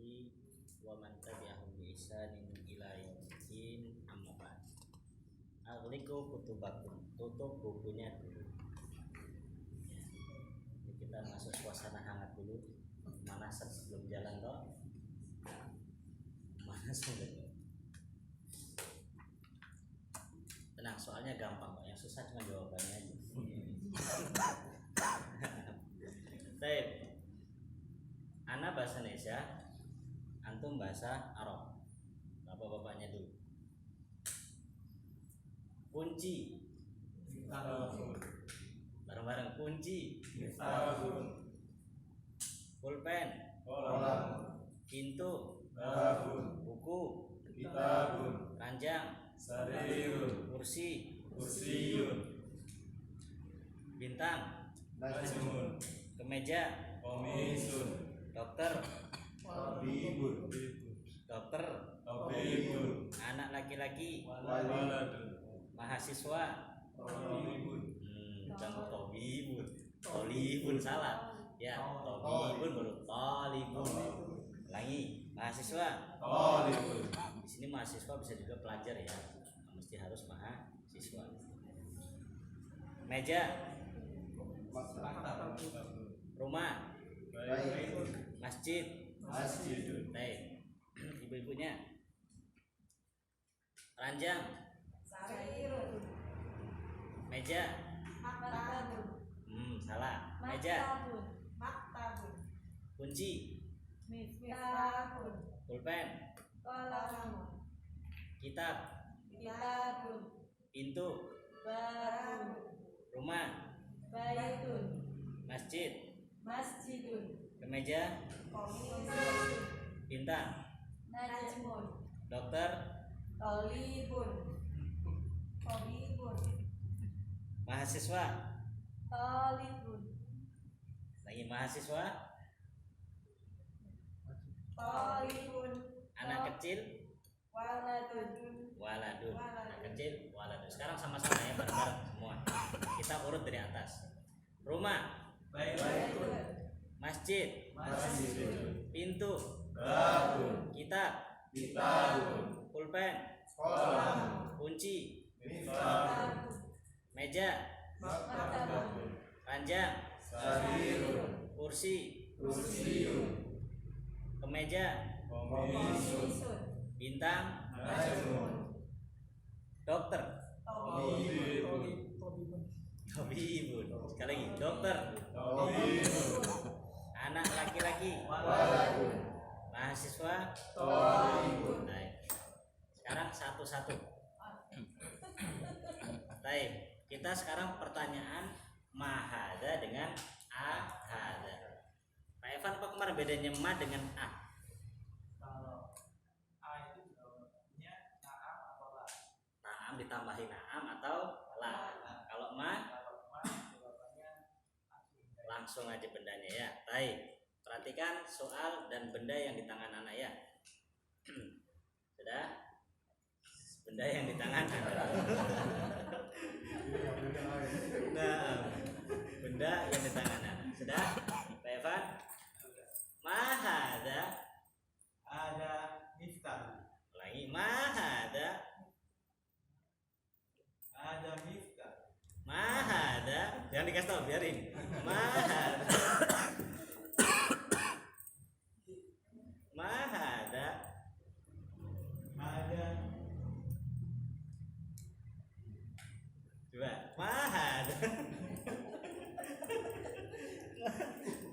alihi wa man tabi'ahum bi ihsanin ila yaumiddin, amma ba'd. Aghliqu kutubakum, tutup bukunya dulu. Jadi kita masuk suasana hangat dulu. Manasan sebelum jalan toh. Manasan. Tenang, soalnya gampang kok. Yang susah cuma jawabannya aja. Baik. Ana bahasa Indonesia, antum bahasa Arab. Bapak-bapaknya dulu. Kunci. Bareng-bareng kunci. Pulpen. Pintu. Buku. Ranjang. Kursi. Bintang. Kemeja. Dokter. Anak laki-laki. Mahasiswa. Tolibun salah. Ya, tolibun baru tolibun. Ulangi, mahasiswa. Di sini mahasiswa bisa juga pelajar ya. Mesti harus mahasiswa. Meja. Rumah. Masjid. Baik. Ibu-ibunya. Ranjang. Meja. Salah. Meja. Kunci. Pulpen. Kitab. Pintu. Rumah. Masjid. Kemeja. Bintang. Dokter. Mahasiswa. Lagi mahasiswa. Anak kecil. Waladun. Anak kecil. Waladun. Sekarang sama-sama ya, bareng-bareng semua. Kita urut dari atas. Rumah. Masjid. Pintu. Kitab. Pulpen. Kunci. Meja. Ranjang. Kursi. Kemeja. Bintang. Dokter. Tabibun. Sekali lagi, dokter. Anak laki-laki. Mahasiswa. Baik. Sekarang satu-satu. Baik. Kita sekarang pertanyaan mahada dengan ahada. Pak Evan, apa kemarin bedanya ma dengan a? Kalau a itu jawabannya naam atau la. Naam ditambahin naam atau la. Kalau ma Jawabannya langsung aja bendanya ya. Baik. Perhatikan soal dan benda yang di tangan anak ya. Sudah? Benda yang di tangan anak. Nah, benda yang di tangan anak. Sudah? Pak Evan? Mahada. ada miftah. Ulangi. Mahada. Ada miftah. Mahada. Jangan dikasih tahu, biarin. Mahada. Mahada. Ada Coba. Mahada.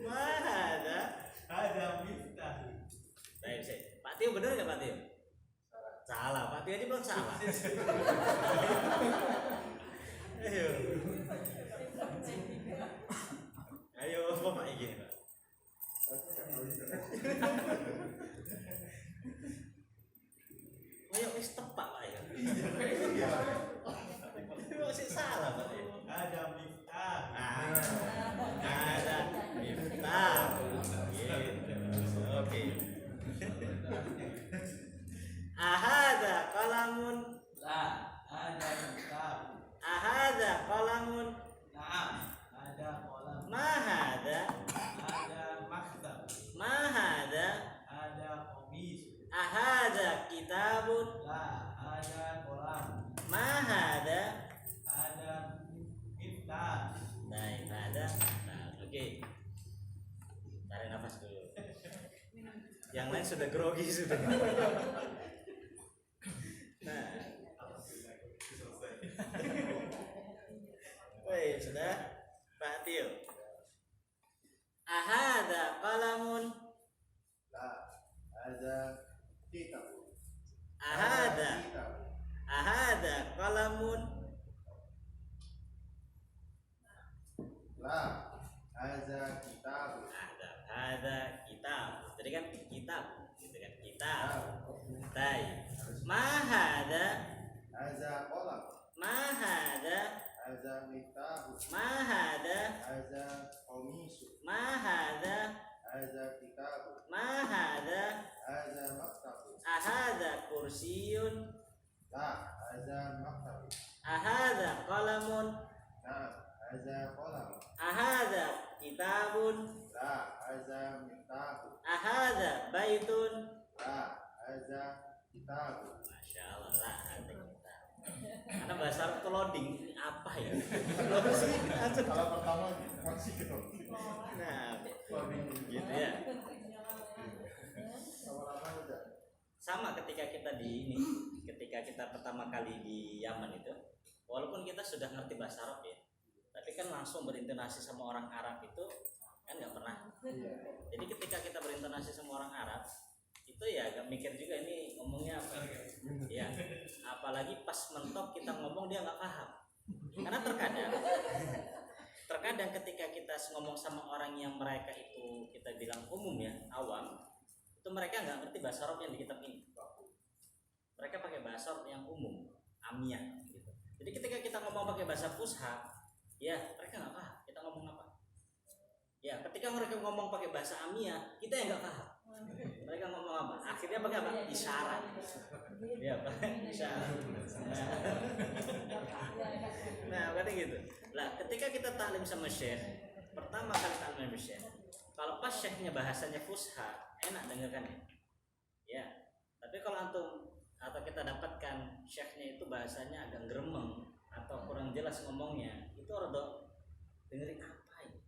Mahada. ada miftah. Baik, Pak Tio benar nggak Pak Tio? Salah. Pak Tio aja belum salah. Ayo. Ayo, Bapak gini Pak. Ayo wis tepak Pak ya. Masih salah Pak ya. Ada miftah. Ada miftah. Gitu. Oke. Ahada qalamun. Ada miftah. Ahada qalamun. Naam. Ada kolam. Mahada. Ada maktab. Mahada. Yang lain sudah grogi sudah. Nah, woi sudah Pak Tio. Ahada qalamun. La, ada kitab. Ahada qalamun. La, ada kitab. Ada kitab. Jadi kan kitab, gitu kan kitab. Baik. Mahada. Ada kolam. Mahada. Ada kitab. Mahada. Ada komisu. Mahada. Ada kitab. Mahada. Ada maktab. Ahada kursiyun. La, ada maktab. Ahada qalamun. Nah, ada kolam. Ahada kitabun. La, ada kitab. Ahada baitun. La, ada kitab. Masya Allah lah ada kitab. Karena bahasa Arab itu loading ini apa ya? Kalau pertama masih gitu. Nah, gitu ya. Lama-lama udah. Sama ketika kita ketika kita pertama kali di Yaman itu, walaupun kita sudah ngerti bahasa Arab ya, tapi kan langsung berintonasi sama orang Arab itu kan nggak pernah. Jadi ketika kita berintonasi sama orang Arab itu ya agak mikir juga ini ngomongnya apa ya, apalagi pas mentok kita ngomong dia nggak paham. Karena terkadang ketika kita ngomong sama orang yang mereka itu kita bilang umum ya, awam, itu mereka nggak ngerti bahasa Arab yang di kitab ini. Mereka pakai bahasa Arab yang umum, amiyah gitu. Jadi ketika kita ngomong pakai bahasa fusha, ya mereka nggak paham kita ngomong apa. Ya ketika mereka ngomong pakai bahasa amiyah, kita yang nggak paham. Mereka ngomong apa? Akhirnya pakai apa? Isyarat. Ya, pakai isyarat. Nah, berarti gitu. Lah, ketika kita taklim sama syekh, pertama kali taklim sama syekh, kalau pas syekhnya bahasanya fusha, enak dengarkan ya. Ya. Tapi kalau antum atau kita dapatkan syekhnya itu bahasanya agak geremeng atau kurang jelas ngomongnya, itu rada dengerin apa ya?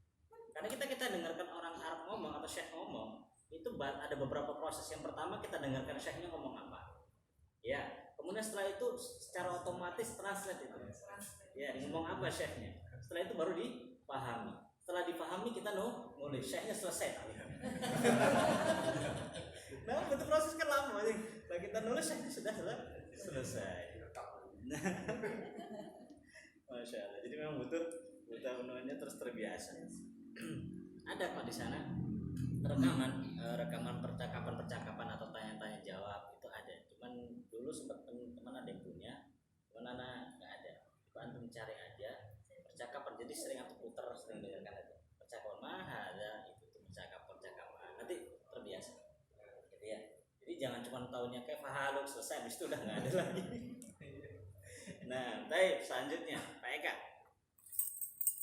Karena kita dengarkan orang Arab ngomong atau syekh ngomong, itu ada beberapa proses. Yang pertama kita dengarkan syekhnya ngomong apa. Ya, kemudian setelah itu secara otomatis translate itu. Ya, ngomong apa syekhnya. Setelah itu baru dipahami. Setelah dipahami kita nulis syekhnya selesai. Nah, betul proses kan lama nih. Setelah kita nulis syekhnya sudah selesai. Masya Allah. Jadi memang butuh menuanya terus terbiasa. Ada kok di sana rekaman percakapan atau tanya-tanya jawab itu ada. Cuman dulu sempat teman ada yang punya, cuman anak nggak ada. Itu antum cari aja percakapan. Jadi sering aku putar, sering dengarkan aja percakapan ada itu tuh percakapan. Nanti terbiasa, gitu ya. Jadi jangan cuma tahunya kayak fahaluk selesai, habis itu udah nggak ada lagi. Nah, baik selanjutnya Pak Eka.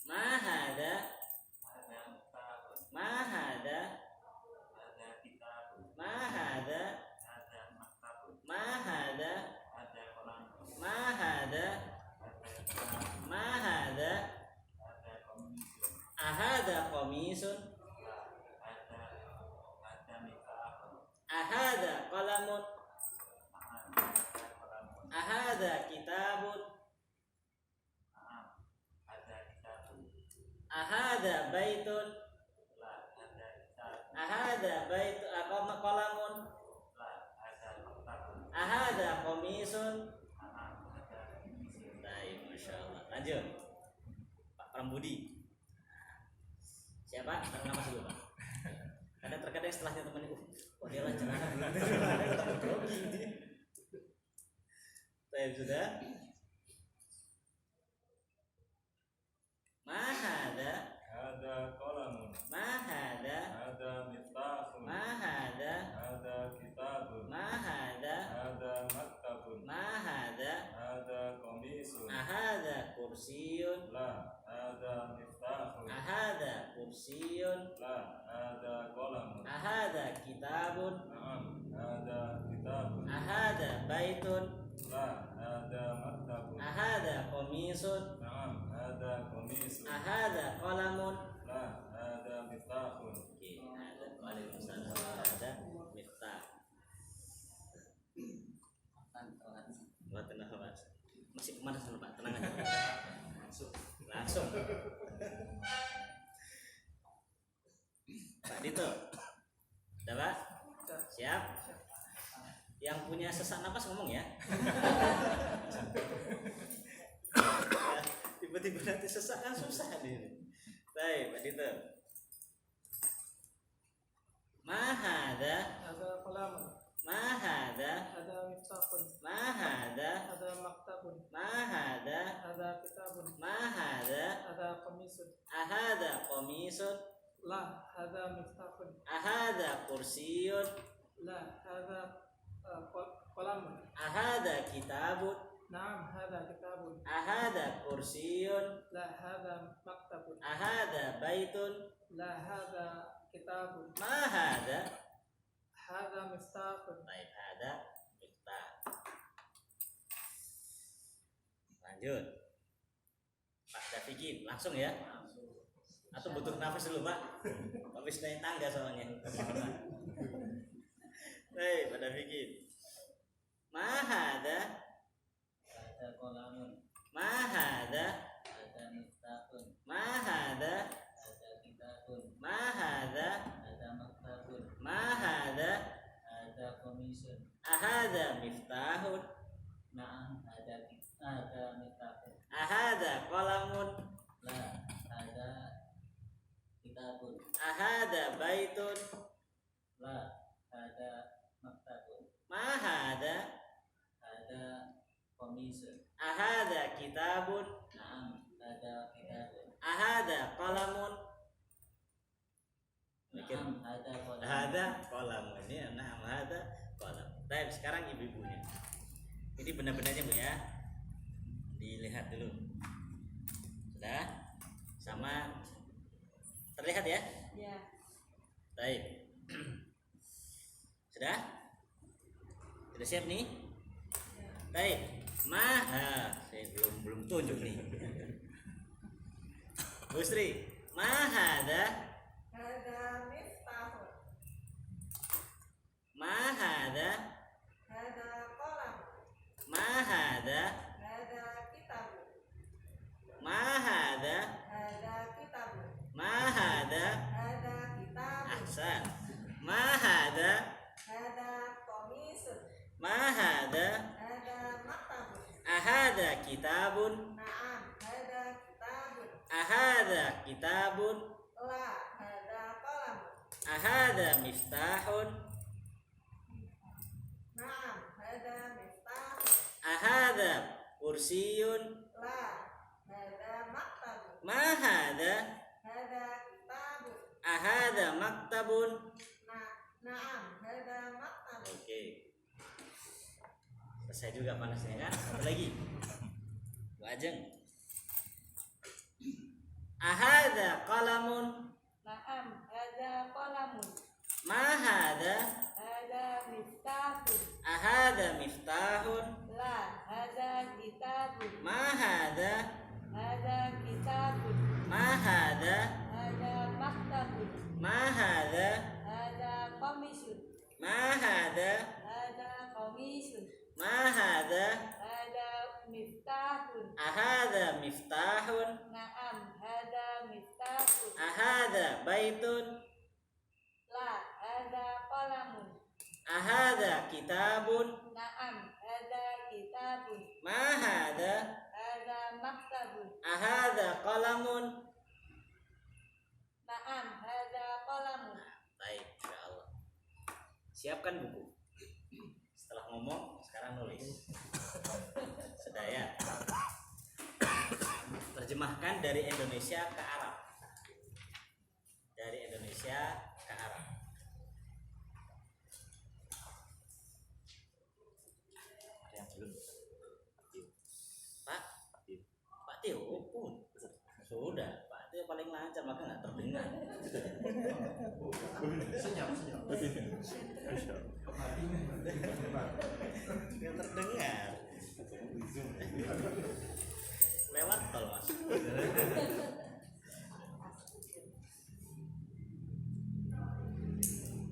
Mahada. Mahada. Mahada. Mahada. Mahada. Mahada. Ahada qamisun. Ahada qalamun. Ahada kitabun. Ahada baitun. Ahada baitu qalamun. Ahada qamisun. Baik, Masya Allah. Lanjut Pak Prambudi. Siapa? Nama dulu Pak. Karena terkadang setelahnya temannya kok dia lancar Baik, sudah. Mahada. Ada qalamun. Mahada. Ada miftahun. Mahada. Ada kitabun. Mahada. Ada maktabun. Mahada. Ada qamisun. Ahada kursiyun. La, ada miftahun. Ahada kursiyun. La, ada qalamun. Ahada kitabun. Naam, ada kitabun. Ahada baitun. La, ada maktabun. Ahada qamisun. Naam, ada qamisun. Ahada qalamun. La, ada miftahun. Oke, ada Waalaikumsalam. Ada miftah. Masih kemana sana Pak? Tenang aja. Langsung. Pak Dito. Udah Pak? Siap? Yang punya sesak napas ngomong ya. Tiba-tiba nanti sesak kan susah nih. Baik, Pak Dito. Mahada, هذا قلم mahada, هذا مفتاح mahada, هذا مكتب mahada, هذا كتاب mahada, هذا قميص ahada komisun, لا هذا مفتاح ahada kursiyun, لا هذا قلم ahada kitabun, نعم هذا كتاب ahada kursiyun, لا هذا مكتب ahada baitun, لا هذا كتاب mahada. هذا مفتاح Baik, ada miftah. Lanjut. Pak Dafikin, langsung ya. Atau butuh nafas dulu, Pak? Habis naik tangga soalnya. Baik, Pak Dafikin. Mahada, Ada kolamun. mahada, Ada miftahun. mahada, Ada kitabun. mahada, Ada maktabun. mahada, Ada komisun. ahada miftahun, Naam. Ada miftahun. ahada qalamun, La. Ada kitabun. ahada baitun, La. Ada maktabun. mahada, Ada komisun. ahada kitabun, Naam. Ada kitabun. ahada qalamun. Mikir. Naam. Ada kolam. Hada qalamun ya, nah hada qalam. Baik, sekarang ibu-ibunya. Ini benda-bendanya Bu ya. Dilihat dulu. Sudah? Sama terlihat ya? Ya. Baik. Sudah? Sudah siap nih? Baik. Saya belum tunjuk nih. Bu Sri, mahada, Hada miftahun. mahada, Hada qalam. mahada, Hada kitabun. mahada, Hada kitabun. mahada. Hada kitabun. Ahsan. Mahada, Hada qamisun. mahada, Hada maktabun. ahada kitabun, Naam, hada kitabun. ahada kitabun, La, hada qalamun. ahada miftahun, Naam, hada miftahun. ahada kursiyun, La, hada maktabun. mahada, Hada kitabun. ahada maktabun. Naam, hada maktabun. Oke. Selesai juga panasnya kan? Satu lagi. Bu Ajeng. Ahada qalamun, Naam, hada qalamun. mahada, Hada miftahun. ahada miftahun, La, hada kitabun. mahada, Hada kitabun. mahada, Hada maktabun. mahada, Hada qamisun. mahada, Hada qamisun. mahada, Hada miftahun. ahada miftahun, Naam, hada miftahun. ahada baitun, La, hada qalamun. ahada kitabun, Naam, hada kitabun. mahada, Hada maktabun. ahada qalamun. Naam, hada qalamun. Baik, insyaallah. Siapkan buku. Setelah ngomong, sekarang nulis. Sudah ya. Terjemahkan dari Indonesia ke Arab. Dari Indonesia ke Arab. Ada yang belum? Pak, Pak Tio pun sudah. Pak Tio paling lancar maka nggak terdengar. Senyap, senyap. Nggak terdengar. Lewat tol mas.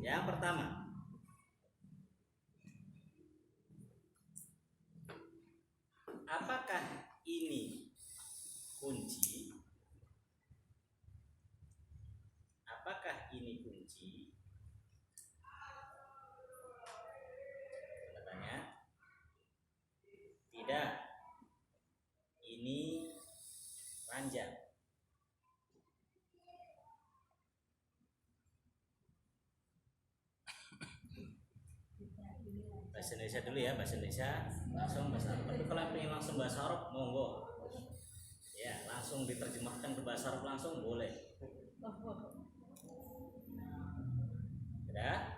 Yang pertama, apakah suci? Katanya tidak, ini ranjang. Bahasa Indonesia dulu ya, bahasa Indonesia langsung bahasa Arab. Tapi kalau pengen langsung bahasa Arab, monggo. Ya, langsung diterjemahkan ke bahasa Arab langsung boleh. Ya.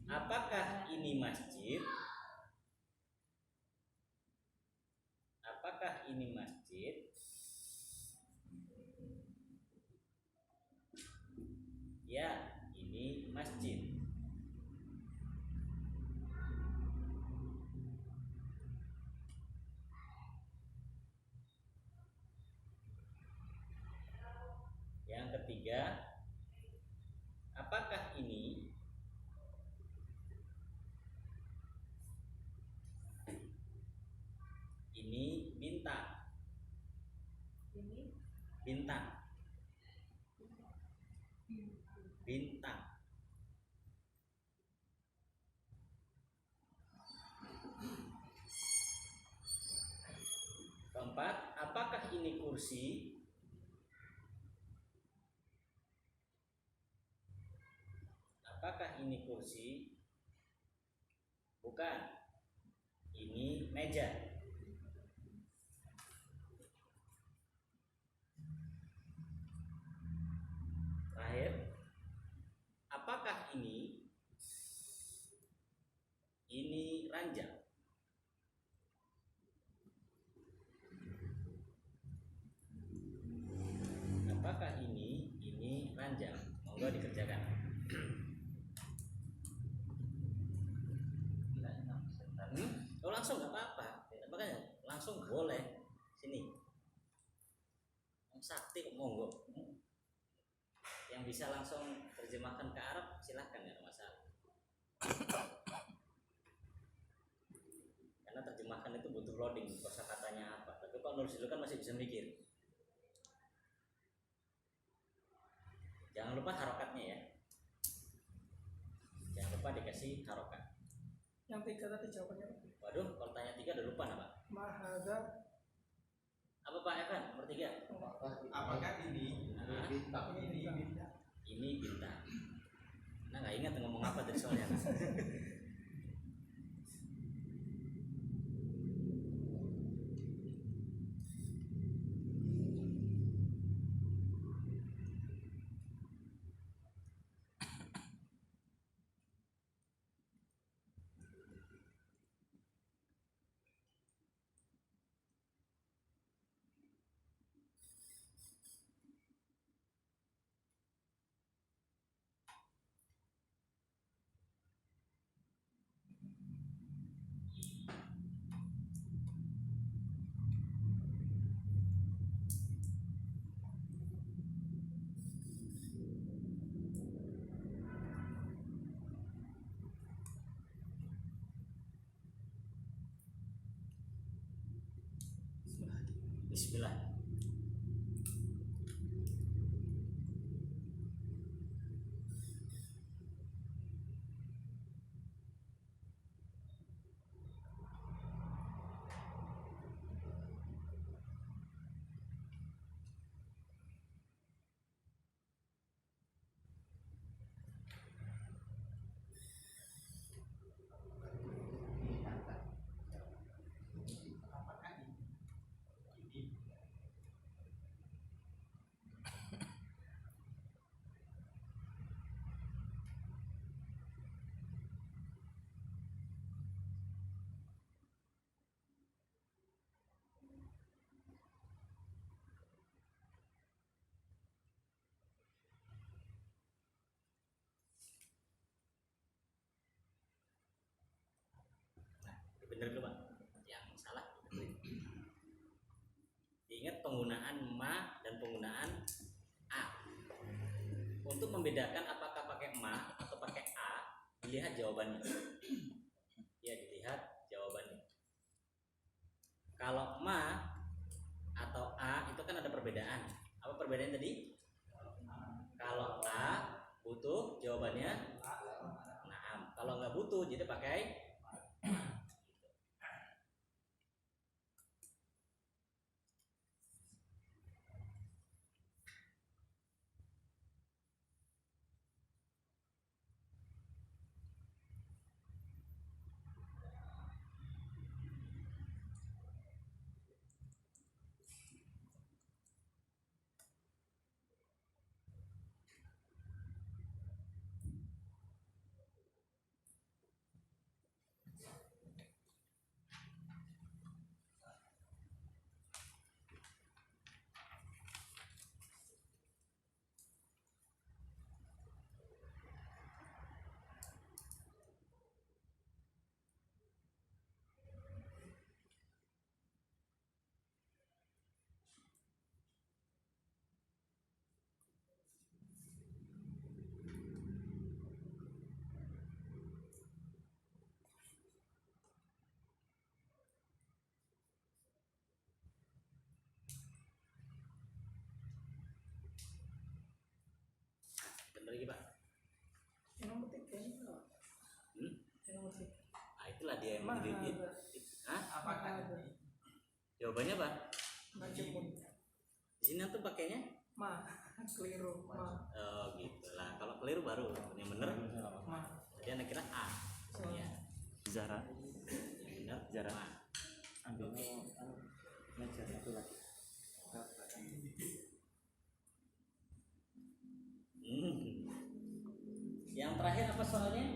Apakah ini masjid? Apakah ini masjid? Ya, ini masjid. Yang ketiga, apakah ini bintang? Bintang. Bintang. Keempat, apakah ini kursi? Apakah ini kursi? Bukan. Ini meja. Terakhir, apakah ini ranjang? Apakah ini ranjang? Monggo dikerjakan. Oh langsung nggak apa-apa, makanya langsung boleh. Sini, sakti kok, monggo. Yang bisa langsung terjemahkan ke Arab silahkan, nggak ada masalah. Karena terjemahkan itu butuh loading, kosakatanya apa. Tapi kalau nulis dulu kan masih bisa mikir. Jangan lupa harokatnya ya. Jangan lupa dikasih harokat. Yang 3 tadi jawabannya apa? Waduh, kalau tanya 3 udah lupa nama. Mahada. Apa Pak Evan? Nomor 3. Apakah ini Nah, bintang? ini bintang. Nah nggak ingat ngomong apa tadi soalnya. Bismillah. Bener dulu Pak. Yang salah. Diingat penggunaan ma dan penggunaan a. Untuk membedakan apakah pakai ma atau pakai a, dilihat jawabannya. Ya, dilihat jawabannya. Kalau ma atau a itu kan ada perbedaan. Apa perbedaannya tadi? Kalau a nafsu, jadi pakai bener lagi Pak. Yang nomor 3 ini apa? Hmm? Yang nomor 3. Nah, itulah dia yang Ma menjadi ada. Hah? Apakah Ada. ini? Jawabannya Pak. Majemuk. Di sini tuh pakainya Ma. Keliru. Ma. oh gitu lah. Kalau keliru baru yang bener. Ma. Tadi anak kira A. Ya. Zara, Yang bener Zara. A. ambil meja satu lagi. Hmm. Yang terakhir apa soalnya?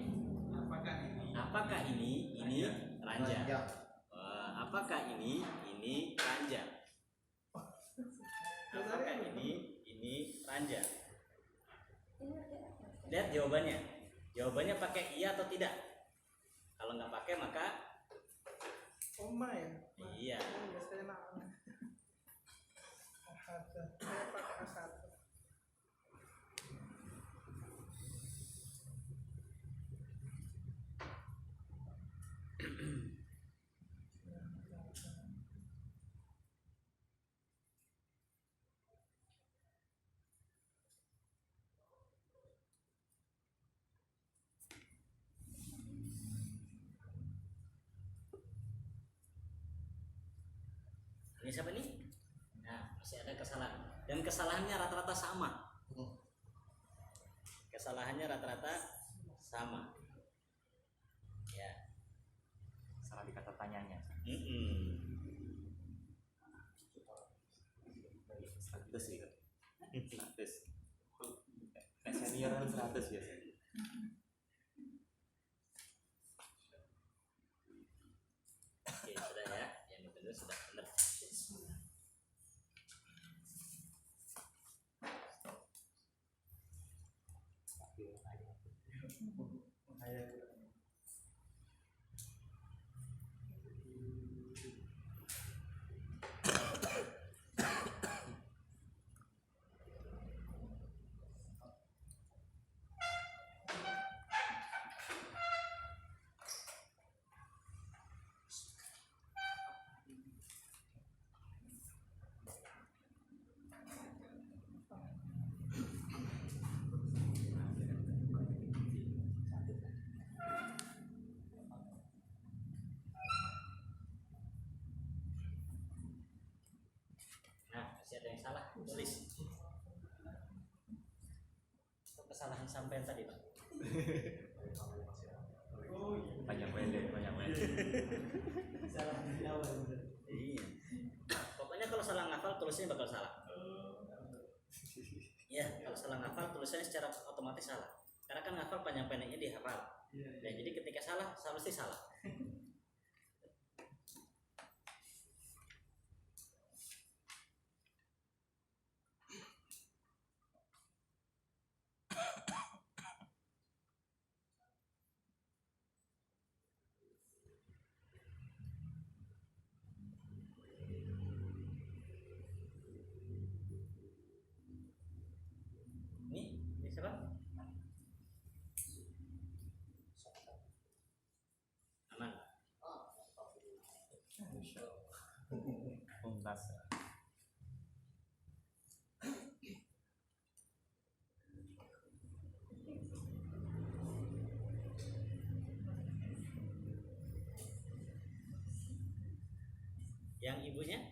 Apakah ini? Apakah ini ranja? Apakah ini ranja? Apakah ini ranja? Lihat jawabannya. Jawabannya pakai iya atau tidak? Kalau nggak pakai maka Oma ya. Ma. iya. Oh, biasanya nak. Ada. Saya pakai A1. Ini siapa nih? Nah, masih ada kesalahan. Dan kesalahannya rata-rata sama. Kesalahannya rata-rata sama. Ya. Salah di kata tanyanya. 100 sih. 100. Senior kan 100 biasanya. Oke, sudah ya. Yang benar sudah benar. Nah, masih ada yang salah, tulis. Kesalahan sampai tadi, Pak. Banyak pendek. Iya. Pokoknya kalau salah ngafal tulisnya bakal salah. Ya, kalau salah ngafal tulisannya secara otomatis salah. Karena kan ngafal panjang pendeknya dihafal. Ya, jadi ketika salah, mesti salah. Ini siapa? Aman. Tuntas. Yang ibunya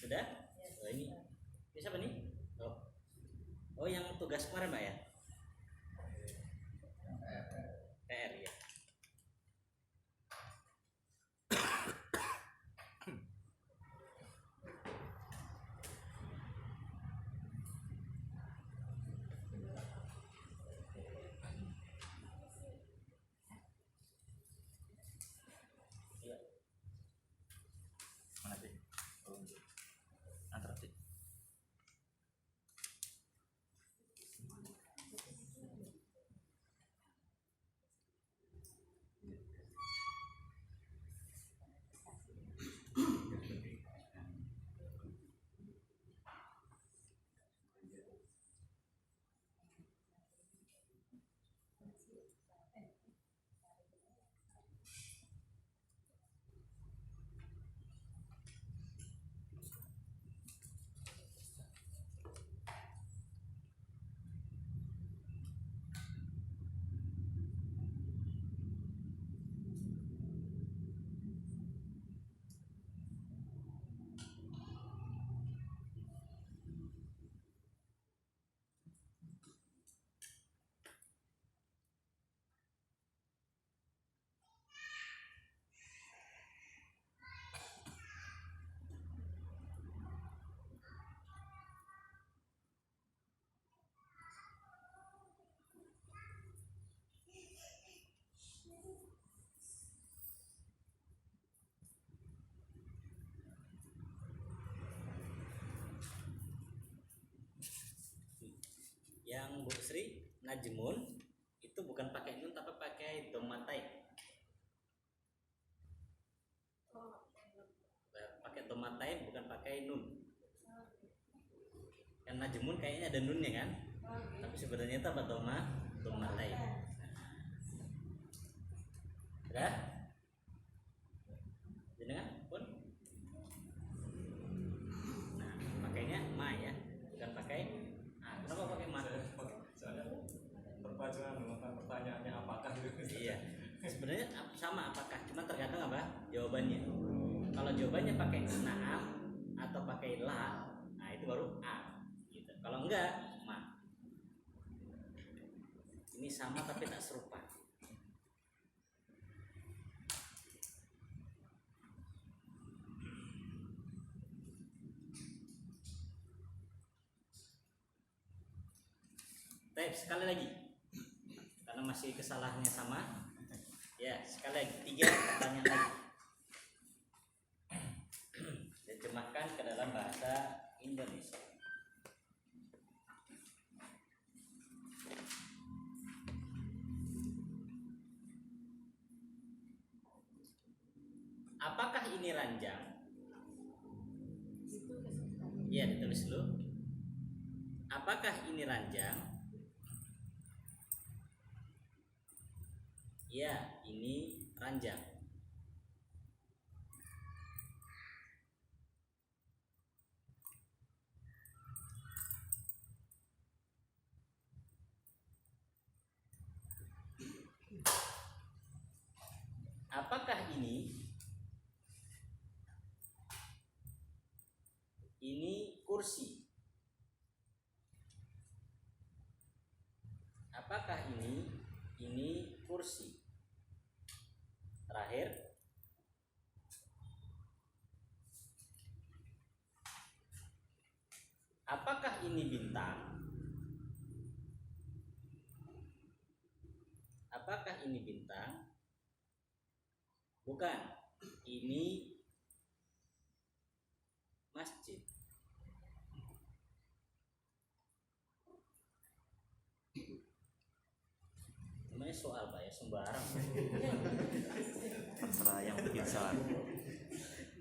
sudah? Oh ini siapa nih? Oh yang tugas kemarin Mbak ya? PR ya. Mana sih? Oh, antara sih. Yang Bu Sri najmun itu bukan pakai nun tapi pakai domatai. Pakai domatai bukan pakai nun. Kan najmun kayaknya ada nunnya kan? Tapi sebenarnya itu apa domatai. Sudah? Jenengan pun? Nah, pakainya ma ya, bukan pakai a. Kenapa pakai ma? Saya berpacuan dengan pertanyaannya apakah gitu. Iya, sebenarnya sama apakah, cuma tergantung apa jawabannya. Kalau jawabannya pakai naam atau pakai la, nah itu baru a. Gitu. Kalau enggak, ma. Ini sama tapi tak serupa. Baik, sekali lagi. Karena masih kesalahannya sama. Ya, sekali lagi 3 pertanyaan lagi. Terjemahkan ke dalam bahasa Indonesia. Apakah ini ranjang? Iya, ditulis dulu. Apakah ini ranjang? Ya, ini ranjang. Apakah ini kursi? Apakah ini kursi? Terakhir, apakah ini bintang? Apakah ini bintang? Bukan, ini masjid. Namanya soal Pak ya, sembarang. Terserah yang bikin salah.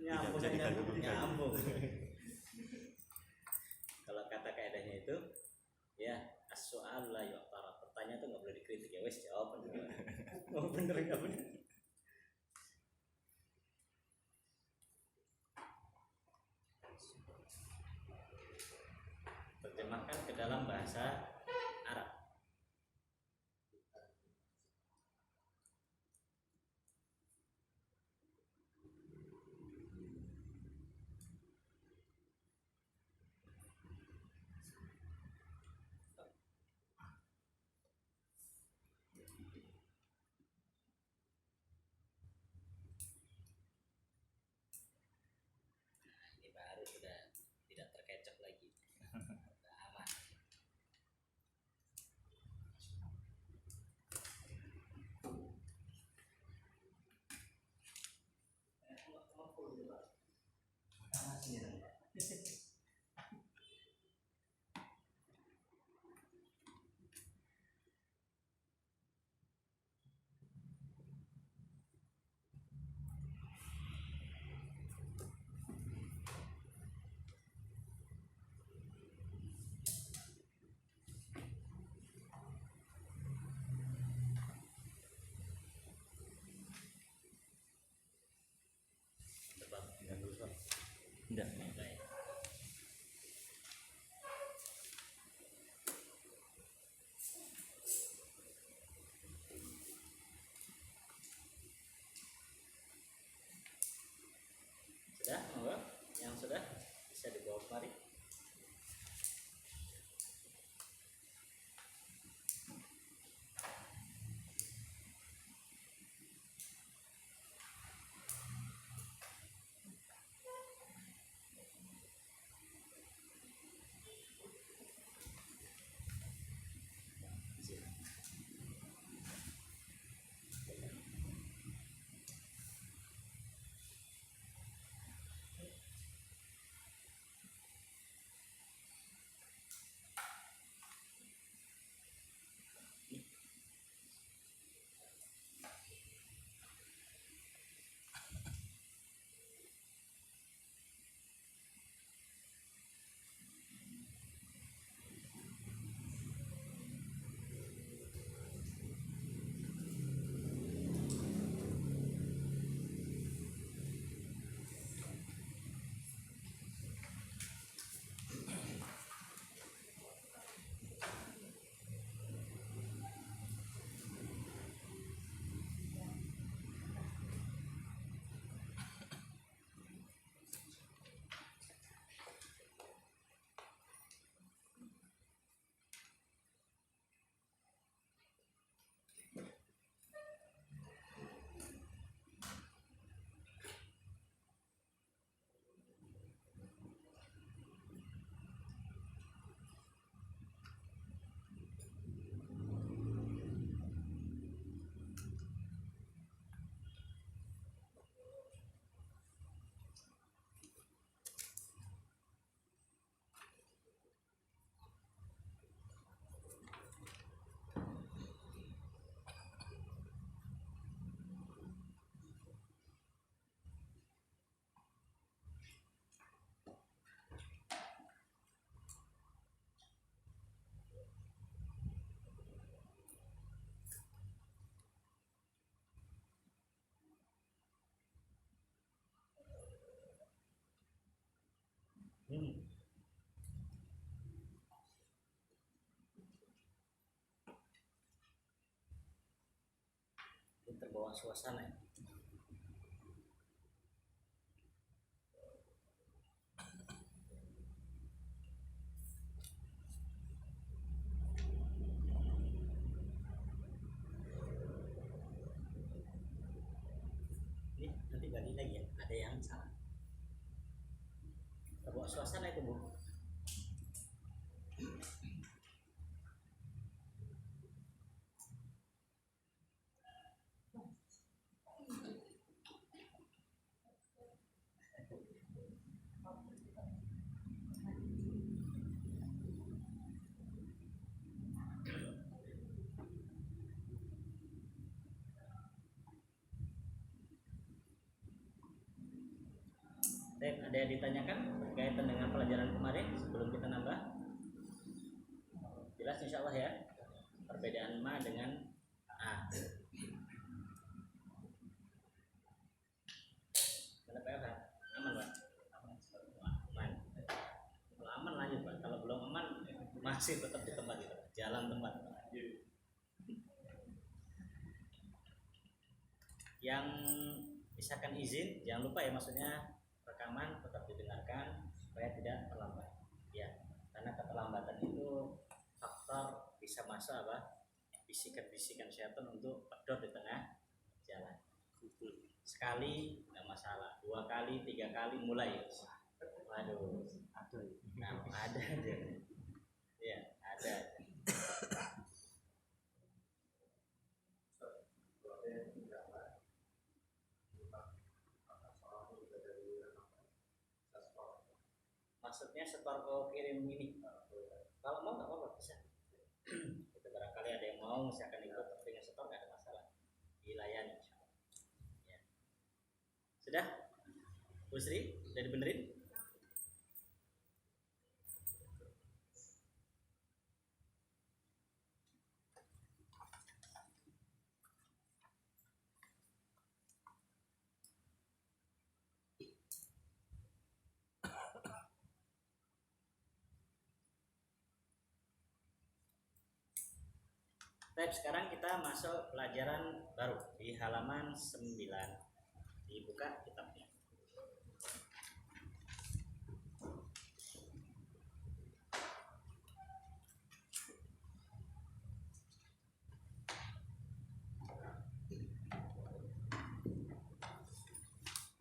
Nyambung, Tidak bisa digabungkan. nyambung. Kalau kata kaidahnya itu, ya as-soal la yu'tarad. Pertanyaan itu nggak boleh dikritik ya, wes jawab bener. Mau bener nggak bener? Terjemahkan ke dalam bahasa Arab. terbawa suasana ya. Ini nanti balik lagi ya, ada yang salah. Terbawa suasana itu Bu. Baik, ada yang ditanyakan berkaitan dengan pelajaran kemarin sebelum kita nambah? Jelas insya Allah ya, perbedaan ma dengan a. Mana Pak Evan? Aman Pak? Aman. Kalau aman lanjut Pak, kalau belum aman masih tetap di tempat itu, jalan tempat. Yang misalkan izin, jangan lupa ya, maksudnya rekaman tetap didengarkan supaya tidak terlambat ya, karena keterlambatan itu faktor bisa masuk apa, bisikan-bisikan syaitan untuk pedot di tengah jalan. Sekali nggak masalah, 2 kali 3 kali mulai waduh nah, ada aja ya, ada. Maksudnya setor ke kirim ini, kalau mau nggak apa-apa bisa. Itu barangkali ada yang mau misalkan ikut dengan setor nggak ada masalah, dilayani insyaallah. Ya. Sudah Bu Sri, udah dibenerin? Baik, sekarang kita masuk pelajaran baru di halaman 9. Dibuka kitabnya.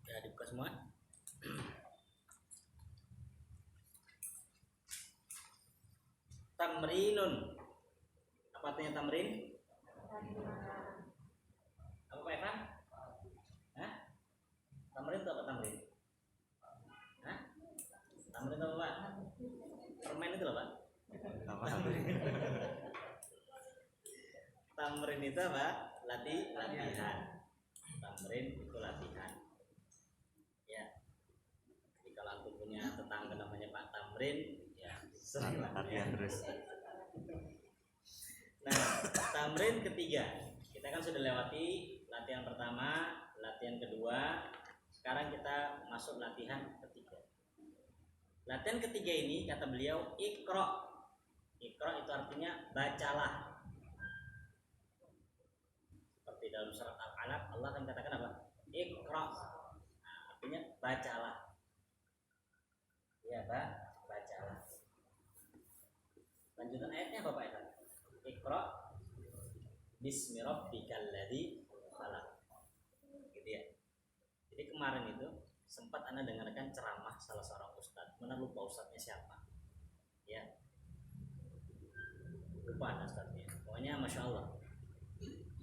Ya, dibuka semua. Tamrinun. Apa artinya tamrin? Apa Pak Evan? Hah? Tamrin itu apa tamrin? Hah? Tamrin itu apa Pak? Permen itu loh Pak? Tamrin itu apa? Latihan. Tamrin itu latihan. Ya. Jadi kalau antum punya tetangga namanya Pak Tamrin, ya sering latihan terus. Nah, tamrin ketiga, kita kan sudah lewati latihan pertama, latihan kedua, sekarang kita masuk latihan ketiga. Latihan ketiga ini kata beliau ikro. Ikro itu artinya bacalah. Seperti dalam surat Al-Alaq Allah akan katakan apa? Ikro. Nah, artinya bacalah. Ya, bacalah. Lanjutan ayatnya apa Pak Evan? Iqra bismi rabbikal ladzi khalaq. Gitu ya. Jadi kemarin itu sempat Anda dengarkan ceramah salah seorang ustadz. Mana lupa ustadznya siapa? Ya. Lupa Anda ustadznya. Pokoknya Masya Allah.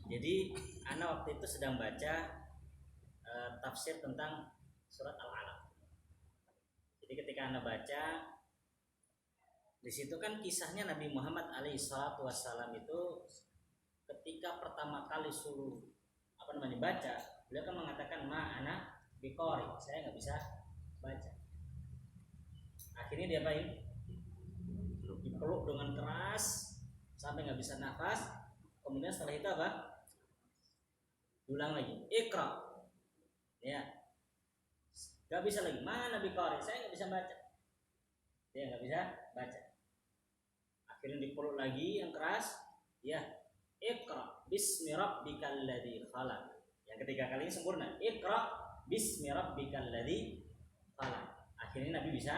Jadi Anda waktu itu sedang baca tafsir tentang surat Al-Alaq. Jadi ketika Anda baca, di situ kan kisahnya Nabi Muhammad alaihissalam itu ketika pertama kali suruh baca, beliau kan mengatakan ma'ana biqari, saya nggak bisa baca. Akhirnya dia apain? Dipeluk dengan keras sampai nggak bisa nafas. Kemudian setelah itu apa? Ulang lagi, ikra. Ya, nggak bisa lagi. Mana biqari, saya nggak bisa baca. Dia nggak bisa baca. Akhirnya dipeluk lagi yang keras, ya Iqra bismi rabbikal ladzi khalaq. Yang ketiga kali ini sempurna. Iqra bismi rabbikal ladzi khalaq. Akhirnya Nabi bisa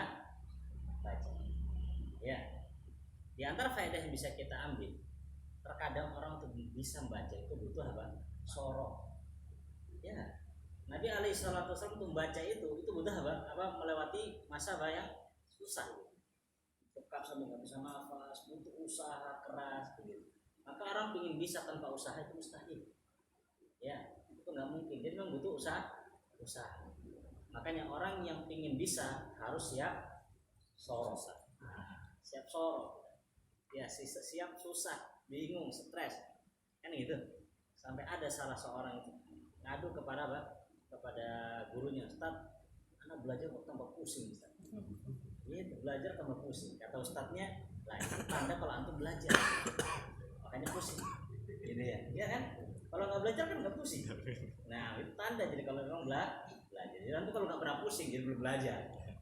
baca. Ya. Di antara faedah yang bisa kita ambil, terkadang orang untuk bisa membaca itu butuh apa? Sorok. Ya. Nabi alaihi salatu wasallam untuk membaca itu butuh apa? Melewati masa yang susah. Tekap sampai nggak bisa nafas, butuh usaha keras begitu. Maka orang ingin bisa tanpa usaha itu mustahil. Ya, itu nggak mungkin. Jadi memang butuh usaha. Makanya orang yang ingin bisa harus siap sorok. Siap sorok. Ya, siap susah, bingung, stres. Kan gitu. Sampai ada salah seorang itu ngadu kepada apa? Kepada gurunya, Ustaz, anak belajar kok tambah pusing, Ustaz. Gitu, belajar tambah pusing. Kata ustadznya, lah itu tanda kalau antum belajar. Makanya pusing. Gitu ya. Iya kan? Kalau nggak belajar kan nggak pusing. Nah, itu tanda jadi kalau memang belajar. Jadi antum kalau nggak pernah pusing jadi belum belajar.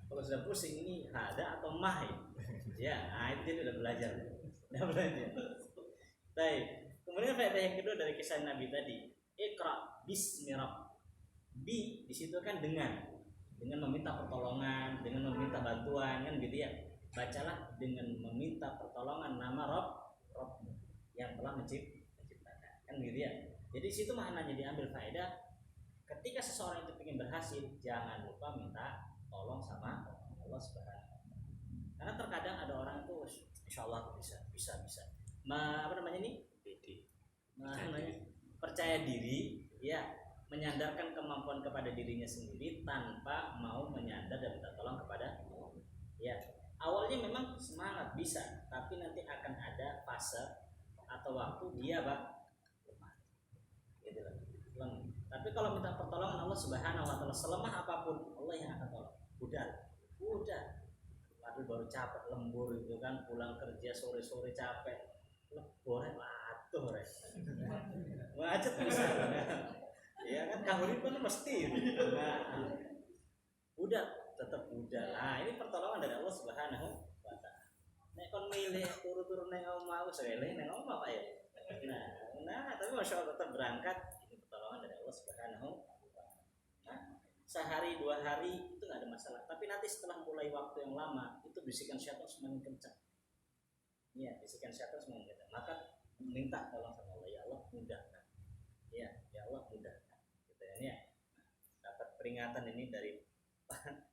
Kalau sudah pusing ini hada atau mah ya, nah itu dia udah belajar. Udah belajar. Baik. Kemudian faedah yang kedua dari kisah Nabi tadi, Iqra bismi rabb. Bi di situ kan dengan meminta pertolongan, dengan meminta bantuan kan gitu ya. Bacalah dengan meminta pertolongan nama Rabb yang telah menciptakan. Kan gitu ya. Jadi situ maknanya diambil faedah ketika seseorang itu ingin berhasil, jangan lupa minta tolong sama Allah Subhanahu wa taala. Karena terkadang ada orang itu insyaallah aku bisa. Apa namanya ini? Percaya diri, ya, menyandarkan kemampuan kepada dirinya sendiri tanpa mau menyandar dan minta tolong kepada Allah. Ya, awalnya memang semangat bisa, tapi nanti akan ada fase atau waktu dia lemah. Gitu loh. Lemah. Tapi kalau minta pertolongan Allah Subhanahu wa taala, selemah apapun Allah yang akan tolong. Udah. Tapi baru capek lembur itu kan, pulang kerja sore-sore capek. Lembur atuh rek. Macet bisa. Ya kan kahuri pun mesti. Nah, udah tetap udah. Nah, ini pertolongan dari Allah Subhanahu wa taala. Nek kon milih turu-turu nang omah wis eleh nang omah Pak ya. Nah, tapi Masya Allah tetap berangkat, ini pertolongan dari Allah Subhanahu wa taala. Nah, sehari 2 hari itu nggak ada masalah. Tapi nanti setelah mulai waktu yang lama, itu bisikan syaitan semakin kencang. Iya, bisikan syaitan semakin kencang. Maka minta tolong sama Allah, ya Allah mudahkan. Ya Allah mudahkan. Gitu ya. Dapat peringatan ini dari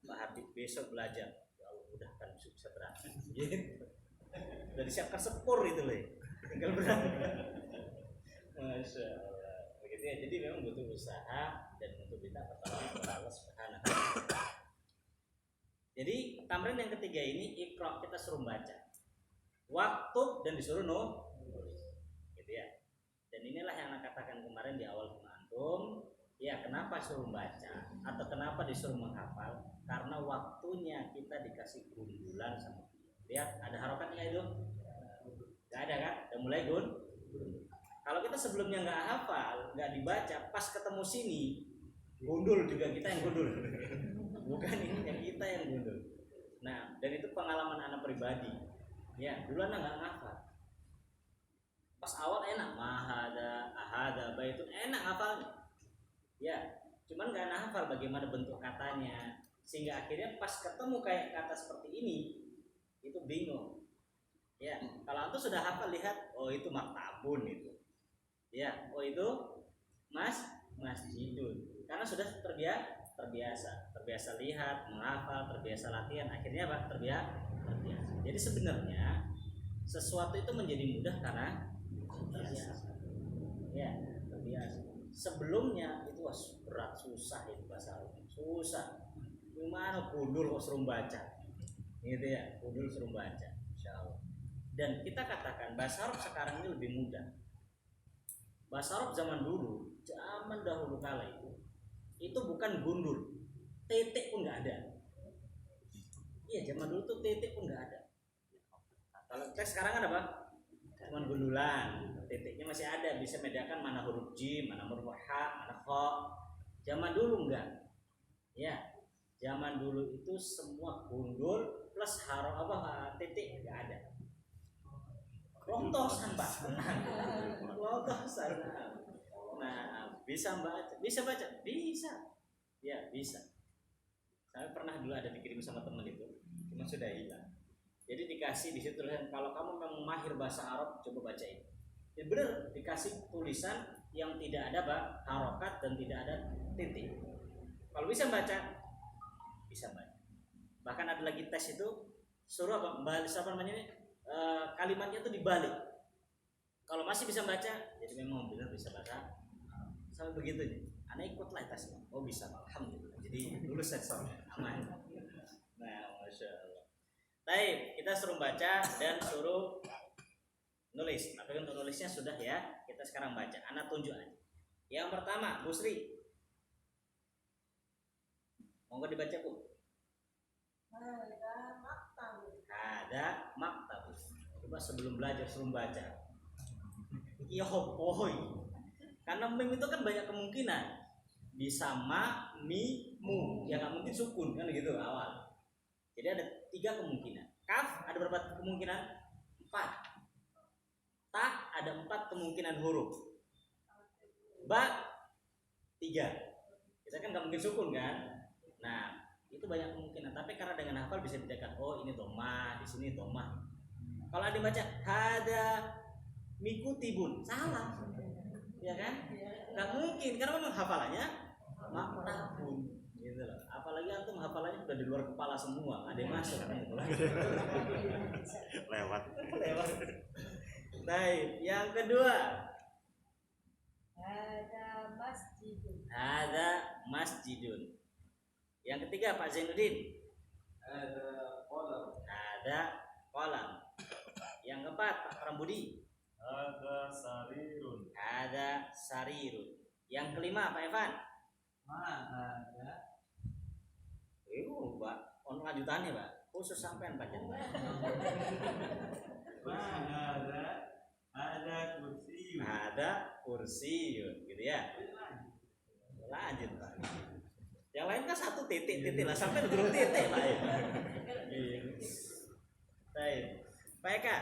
Pak Habib, besok belajar. Ya Allah mudahkan bisa berangkat. Gitu. Dari siapkan sepur itu loh. Tinggal berangkat. Masya Allah. Begitu ya. Jadi memang butuh usaha dan untuk minta pertolongan kepada Allah Subhanahu wa taala. Jadi tamrin yang ketiga ini Iqra, kita suruh baca. Waktu dan disuruh nulis. Gitu ya. Dan inilah yang anak katakan kemarin di awal sama antum, ya kenapa suruh baca atau kenapa disuruh menghafal? Karena waktunya kita dikasih gundulan sama dia. Lihat ada harokatnya itu? Gak ada kan? Udah mulai gundul. Kalau kita sebelumnya nggak hafal, nggak dibaca, pas ketemu sini gundul juga, kita yang gundul. Bukan ini yang kita yang gundul. Nah, dan itu pengalaman anak pribadi. Ya, dulu anak nggak hafal. Pas awal enak, mahada, ahada, baitun, enak hafalnya. Ya, cuman nggak hafal bagaimana bentuk katanya, sehingga akhirnya pas ketemu kayak kata seperti ini, itu bingung. Ya, kalau antum sudah hafal, lihat, oh itu maktabun itu. Ya, oh itu masjidun. Karena sudah terbiasa lihat, menghafal, terbiasa latihan, akhirnya apa? Terbiasa. Jadi sebenarnya sesuatu itu menjadi mudah karena terbiasa. Ya, terbiasa. Sebelumnya itu berat, susah itu bahasa Arab. Susah. Gimana gundul kok suruh baca? Gitu ya, gundul suruh baca. Insyaallah. Dan kita katakan bahasa Arab sekarang ini lebih mudah. Bahasa Arab zaman dahulu kala itu bukan gundul, titik pun nggak ada. Iya, zaman dulu tuh titik pun nggak ada. Kalau teks sekarang kan apa? Cuma gundulan, titiknya masih ada, bisa membedakan mana huruf jim, mana huruf ha, mana kha. Zaman dulu enggak. Ya, zaman dulu itu semua gundul plus titik nggak ada. Rontosan Pak. Rontosan. Nah, bisa baca, bisa. Ya, bisa. Saya pernah dulu ada dikirim sama teman itu, cuma sudah hilang. Jadi dikasih di situ tulisan kalau kamu memang mahir bahasa Arab coba baca ini. Ya benar, dikasih tulisan yang tidak ada harokat dan tidak ada titik. Kalau bisa baca, bisa baca. Bahkan ada lagi tes itu suruh kalimatnya itu dibalik. Kalau masih bisa baca, jadi memang benar bisa baca. Sampai begitu nih. Anak ikutlah tesnya. Oh bisa, alhamdulillah. Jadi lulus sensor, aman. Nah, masya Allah. Baik, kita suruh baca dan suruh nulis. Tapi untuk nulisnya sudah ya. Kita sekarang baca. Anak tunjuk aja. Yang pertama, Bu Sri. Monggo dibaca Bu. Ada maktab. Coba sebelum belajar suruh baca. Iya hopoi. Karena mim itu kan banyak kemungkinan. Bisa ma, mi, mu. Ya nggak mungkin sukun kan gitu awal. Jadi ada 3 kemungkinan. Kaf ada berapa kemungkinan? 4. Ta ada 4 kemungkinan huruf. Ba 3. Kita kan nggak mungkin sukun kan? Nah itu banyak kemungkinan. Tapi karena dengan hafal bisa dibedakan. Oh ini domah, di sini domah. Kalau ada baca hada mikutibun salah, ya kan? Nggak mungkin karena memang hafalannya maktabun, gitu loh. Apalagi antum hafalannya udah di luar kepala semua, ada yang masuk gitu. Lewat. Baik, yang kedua ada masjidun. Yang ketiga Pak Zainuddin Ada kolam. ada kolam. Yang keempat Pak Prambudi Ada sarirun. ada sarirun. Yang kelima Pak Evan ada Pak, on lanjutannya Pak, khusus sampean Pak Jan. ada kursi Ada kursiun, gitu ya. Lanjut Pak. Yang lain kan 1 titik lah, sampai belum titik Pak. Iya. Baik, Pak Eka.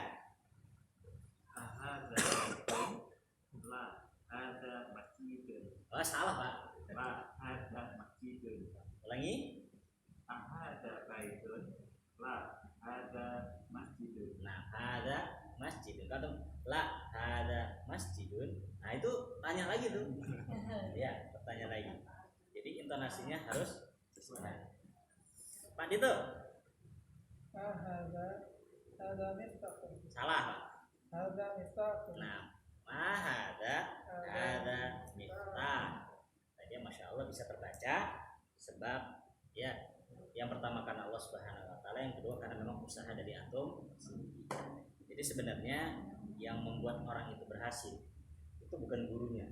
Ada masjidun. Oh salah Pak. Ada masjidun. Ulangi. Ada baitun. Ada masjidun. Nah, ada masjidun. Kalau la ada masjidun. Nah itu tanya lagi tuh. Ya, bertanya lagi. Jadi intonasinya harus sesuai. Pak Dito. Hada miftahun. Salah Pak. Hada miftahun. Nah, ada miftah. Tadi masya Allah bisa terbaca sebab ya yang pertama karena Allah Subhanahu Wa Taala, yang kedua karena memang usaha dari antum. Jadi sebenarnya yang membuat orang itu berhasil itu bukan gurunya,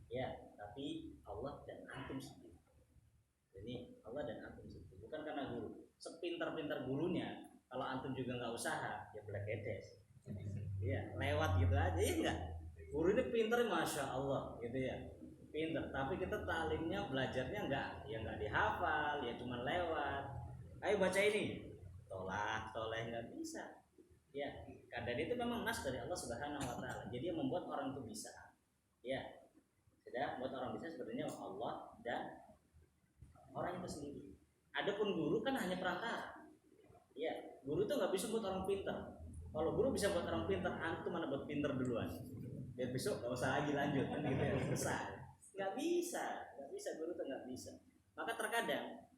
ya, tapi Allah dan antum sendiri. Jadi Allah dan antum sendiri, bukan karena guru. Sepintar-pintar gurunya, kalau antum juga nggak usaha, ya belekedes. Iya, lewat gitu aja, ya enggak. Guru ini pintar, masya Allah, gitu ya, pintar. Tapi kita taklimnya, belajarnya enggak, ya enggak dihafal, ya cuma lewat. Ayo baca ini, toleh nggak bisa. Ya, kadang itu memang nas dari Allah Subhanahu Wa Taala. Jadi yang membuat orang itu bisa, ya, sudah membuat orang bisa sebenarnya Allah dan orang itu sendiri. Adapun guru kan hanya perantara. Ya, guru itu nggak bisa buat orang pintar. Kalau guru bisa buat orang pintar, antum mana buat pintar duluan. Biar besok nggak usah lagi lanjut kan gitu ya, selesai. Nggak bisa guru tuh nggak bisa. Maka terkadang,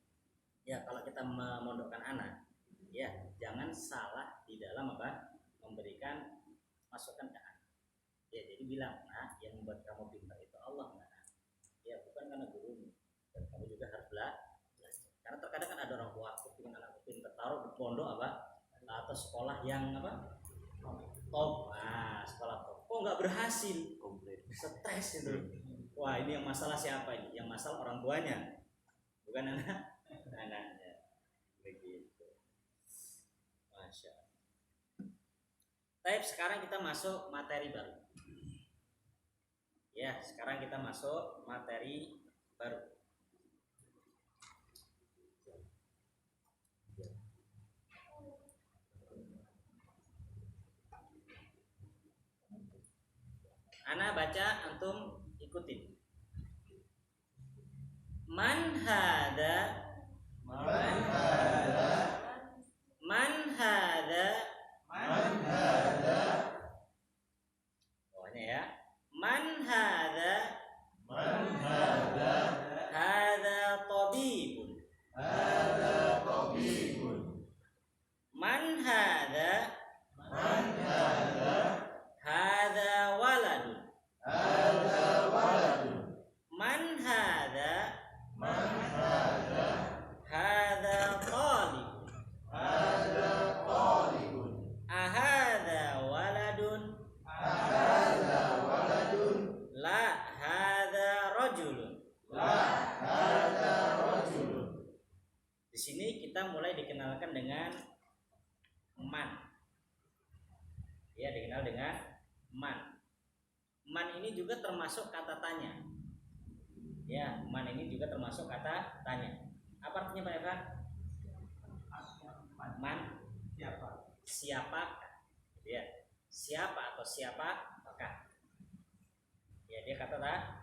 ya kalau kita memondokkan anak, ya jangan salah di dalam apa memberikan masukan ke anak. Ya jadi bilang, nah yang membuat kamu pintar itu Allah nggak? Ya bukan karena gurumu. Dan kamu juga harus belajar. Karena terkadang kan ada orang tua aku ingin anak pintar, taruh di pondok apa atau sekolah yang apa top, sekolah top, kok nggak berhasil, stres itu. Wah ini yang masalah siapa ini? Yang masalah orang tuanya, bukan anaknya. Begitu. Masya Allah. Baik, sekarang kita masuk materi baru. Ya, sekarang kita masuk materi baru. Ana baca, antum ikutin. Man hada, man hada, pokoknya ya. Man hada, hada tabibun. Man hada, hada waladun. Man hada, hada talibun. Ahada waladun. La hada rajulun. Di sini kita mulai dikenalkan dengan man. Ya, dikenal dengan man. Man ini juga termasuk kata tanya. Ya, man ini juga termasuk kata tanya. Apa artinya Pak Evan? Man siapa? Ya, siapa atau siapakah? Ya, dia kata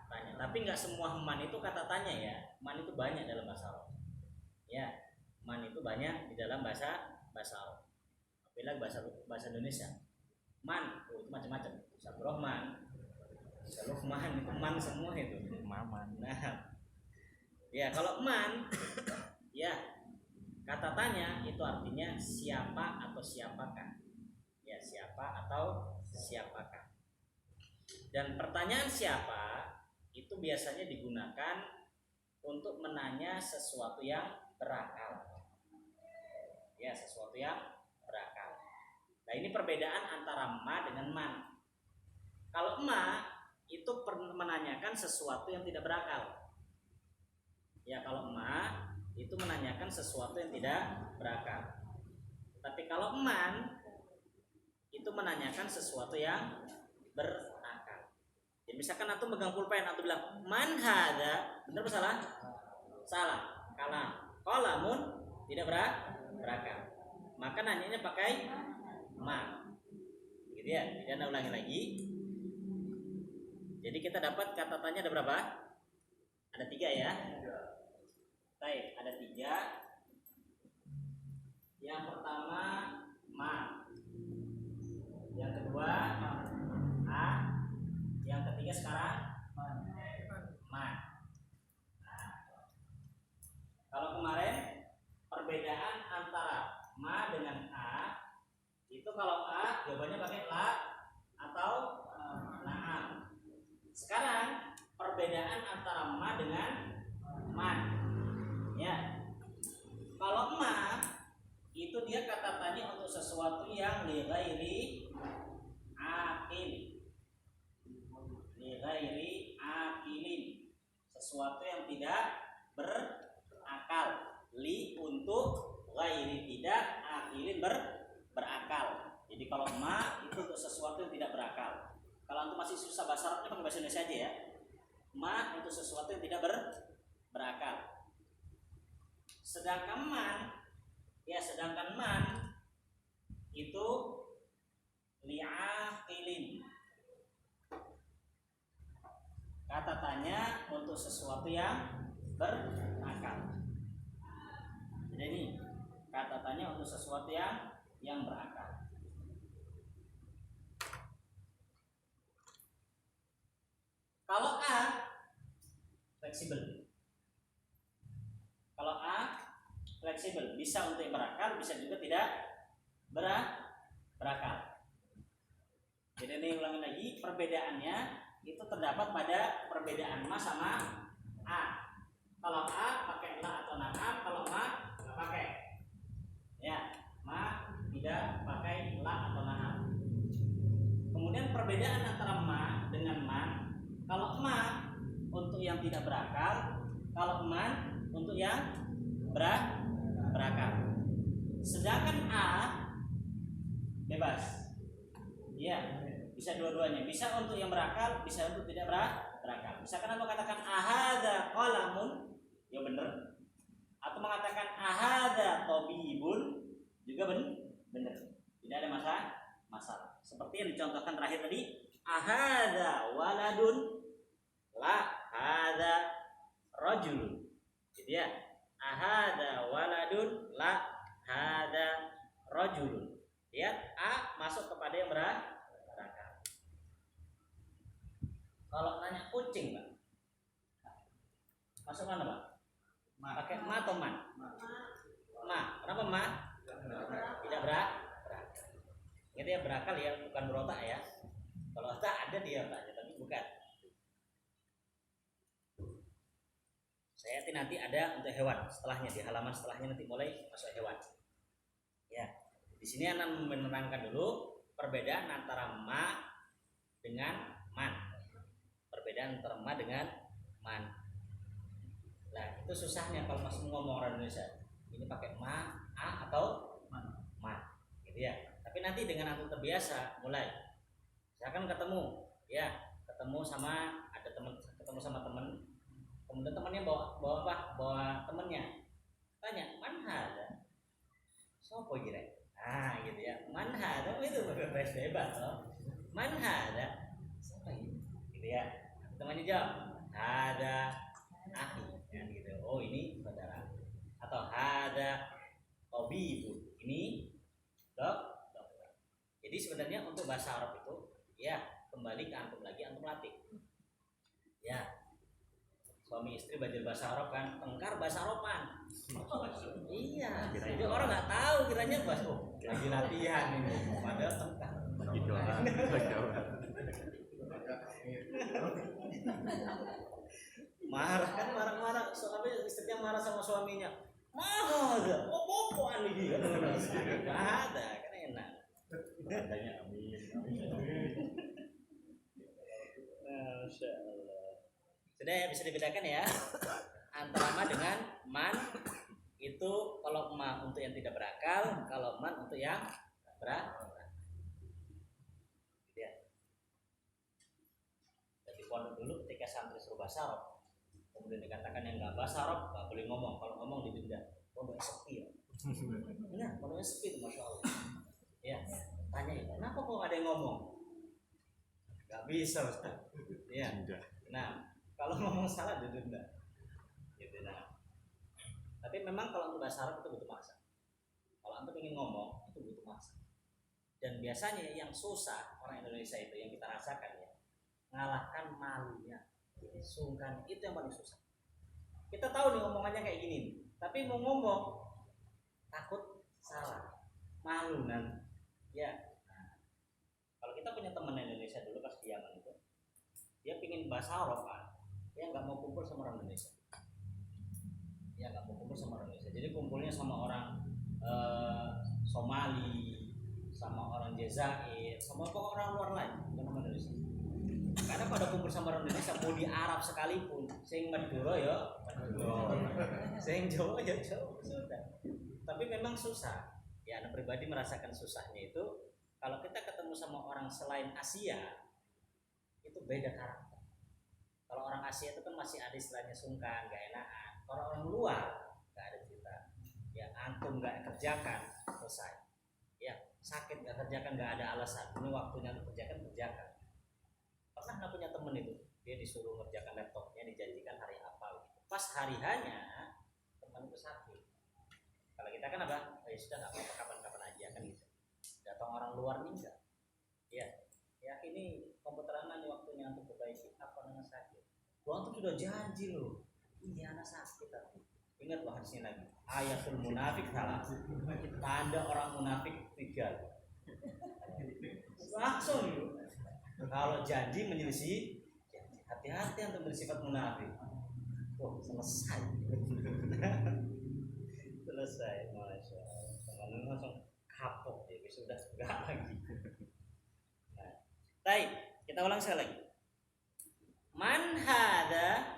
tanya. Tapi nggak semua man itu kata tanya ya. Man itu banyak dalam bahasa Arab. Ya, man itu banyak di dalam bahasa Arab. Apalagi bahasa Indonesia. Man itu macam-macam. Sabrohman, Salufman, itu man semua itu. Maman. Nah, ya kalau man, ya kata tanya itu artinya siapa atau siapakah. Ya, siapa atau siapakah. Dan pertanyaan siapa itu biasanya digunakan untuk menanya sesuatu yang berakal. Ya, sesuatu yang berakal. Nah, ini perbedaan antara ma dengan man. Kalau ma itu menanyakan sesuatu yang tidak berakal. Ya, kalau ma itu menanyakan sesuatu yang tidak berakal. Tapi kalau man itu menanyakan sesuatu yang berakal. Jadi misalkan antum megang pulpen, antum bilang man hada, benar apa salah? Salah. Kalamun tidak berakal. Maka nanyanya pakai ma. Gitu ya. Jadi Anda ulangi lagi. Jadi kita dapat kata tanya ada berapa? Ada 3 ya. Baik, ada 3. Yang pertama ma. Yang kedua a. Yang ketiga sekarang ma. Nah, kalau kemarin perbedaan antara ma dengan a itu kalau a jawabannya pakai la atau na'am. Sekarang perbedaan antara ma dengan man. Ya. Kalau ma itu dia kata tanya untuk sesuatu yang li ghairi aqil. Li ghairi aqilin. Sesuatu yang tidak berakal. Li untuk ghairi tidak, aqilin berakal. Jadi kalau ma itu untuk sesuatu yang tidak berakal. Kalau antum masih susah bahasa Arabnya pakai bahasa Indonesia aja ya. Ma untuk sesuatu yang tidak berakal. Sedangkan man itu li'aqilin. Kata tanya untuk sesuatu yang berakal. Jadi ini kata tanya untuk sesuatu yang berakal. Kalau A fleksibel. Kalau A fleksibel, bisa untuk yang berakal, bisa juga tidak berakal. Jadi ini ulangi lagi, perbedaannya itu terdapat pada perbedaan ma sama A. Kalau A pakai la atau na'am, kalau ma nggak pakai. Ya, ma tidak pakai la atau na'am. Kemudian perbedaan antara ma dengan man. Kalau ma untuk yang tidak berakal, kalau man untuk yang berakal. Sedangkan A bebas. Iya, bisa dua-duanya. Bisa untuk yang berakal, bisa untuk tidak berakal. Misalkan aku katakan ahada qalamun, ya benar. Atau mengatakan ahada tabibun, juga benar. Tidak ada masalah. Seperti yang dicontohkan terakhir tadi, ahada waladun, la hada rajulun. Jadi ya, ahada waladun, la hada rajulun. Lihat, a masuk kepada yang berakal. Kalau nanya kucing, Pak, masuk mana, Pak? Pakai ma atau man? Ma. Kenapa ma? Tidak berakal. Itu ya berakal ya, bukan berotak ya. Kalau otak ada dia otaknya, tapi bukan. Saya nanti ada untuk hewan setelahnya, di halaman setelahnya nanti mulai masuk hewan. Ya, di sini anak menerangkan dulu perbedaan antara ma dengan man. Perbedaan antara ma dengan man. Nah, itu susahnya kalau masih ngomong orang Indonesia. Ini pakai ma, a atau man, gitu ya. Tapi nanti dengan antum terbiasa, mulai misalkan ketemu sama ada teman, ketemu sama teman, kemudian temannya bawa apa? Bawa temannya. Tanya, "Man hada?" Sopo kira? Ah, gitu ya. Man hada itu bebas loh. Man hada? Siapa ini? Gitu ya. Temannya jawab, "Hada akhi." Ya, gitu. Oh, ini saudara. Atau hada tabibun. Ini dokter. Jadi sebenarnya untuk bahasa Arab itu ya kembali ke antum lagi, antum latih. Ya. Suami istri belajar bahasa Arab kan, tengkar bahasa Araban. Iya. Jadi orang nggak tahu kiranya bahasa lagi latihan ini. Padahal tengkar. Marah suami istrinya marah sama suaminya. Ada, apa-apaan ini? Nggak ada, kan enak. Tandanya amin. Masya Allah. Sudah ya, bisa dibedakan ya antara ma dengan man. Itu kalau ma untuk yang tidak berakal, kalau man untuk yang berakal. Ya. Jadi pondok dulu ketika santri suruh bahasa Arab, kemudian dikatakan yang nggak bahasa Arab nggak boleh ngomong. Kalau ngomong didenda. Pondoknya sepi ya. Benar, pondoknya sepi itu, masya Allah. Ya, tanya itu, kenapa kok ada yang ngomong? Gak bisa, Ustaz. Ya. Nah, kalau ngomong salah didenda. Gitu nah. Tapi memang kalau untuk bahasa Arab itu butuh maksa. Kalau antum ingin ngomong itu butuh maksa. Dan biasanya yang susah orang Indonesia itu yang kita rasakan ya, ngalahkan malunya, sungkan, itu yang paling susah. Kita tahu nih omongannya kayak gini, tapi mau ngomong takut salah, malu nanti. Ya, nah, kalau kita punya teman Indonesia dulu pas di Yaman itu, dia pingin bahasa Arab kan, dia nggak mau kumpul sama orang Indonesia, jadi kumpulnya sama orang Somali, sama orang Jazair, sama orang luar lain, bukan orang Indonesia. Karena pada kumpul sama orang Indonesia, mau di Arab sekalipun, sing Madura ya, sing Jawa ya Jawa, sudah. Tapi memang susah. Ya, anak pribadi merasakan susahnya itu kalau kita ketemu sama orang selain Asia itu beda karakter. Kalau orang Asia itu kan masih ada istilahnya sungkan, gak enakan. Kalau orang luar gak ada cerita. Ya, antum gak kerjakan selesai. Ya, sakit gak kerjakan gak ada alasan. Ini waktunya untuk kerjakan. Pernah nggak punya temen itu? Dia disuruh kerjakan laptopnya, dijanjikan hari apa? Pas hari hanya teman itu sakit. Kalau kita kan apa? Ya sudah nggak apa-apa, kapan-kapan aja kan gitu. Datang orang luar nih enggak? Ya ini komputer anak nih waktunya untuk perbaiki. Apa namanya sakit? Gua tuh sudah janji loh. Iya anak sakit tapi. Ingat loh hadisnya lagi. Ayatul munafik salah. Tanda orang munafik 3. Langsung yuk. Kalau janji menyelisih, hati-hati untuk bersifat munafik. Oh selesai. Selesai, masya Allah. Teman langsung kapok ya, sudah enggak lagi. Nah, baik, kita ulang sekali lagi. Man hada,